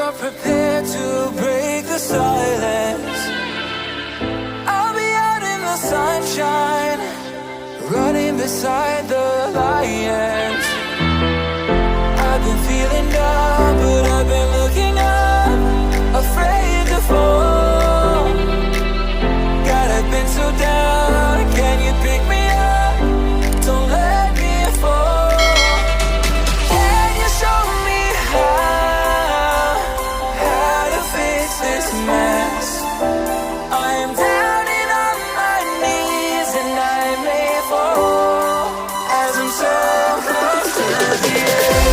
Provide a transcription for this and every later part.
you're prepared to break the silence, I'll be out in the sunshine, running beside the lions. I've been feeling down, but I've been looking up, afraid to fall. God, I've been so down, can you pick me up? Don't let me fall. Can you show me how to fix this mess? I am down and on my knees, and I may fall as I'm so close to the edge.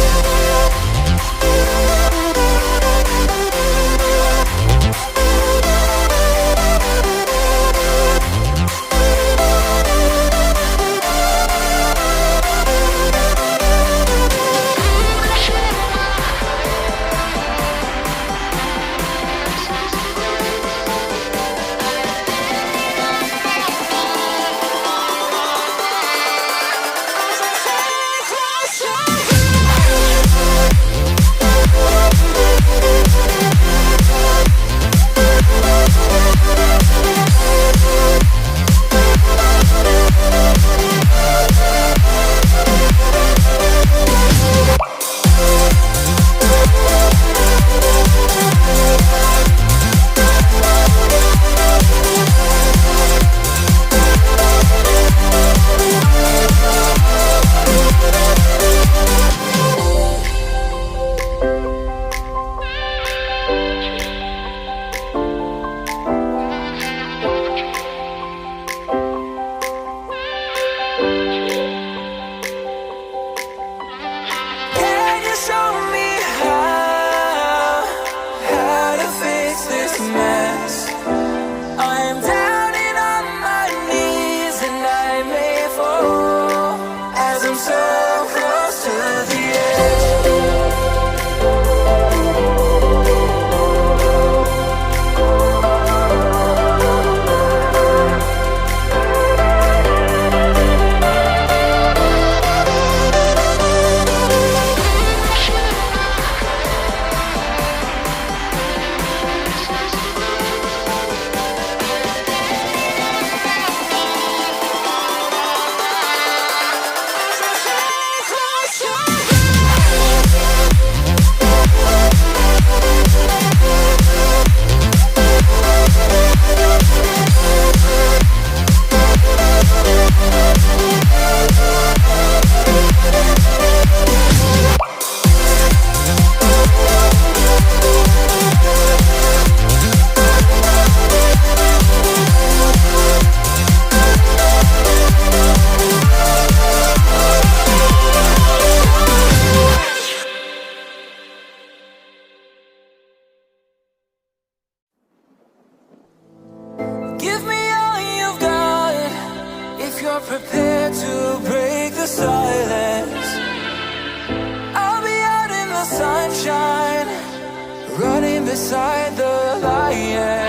Give me all you've got if you're prepared to break the silence. I'll be out in the sunshine, running beside the lions.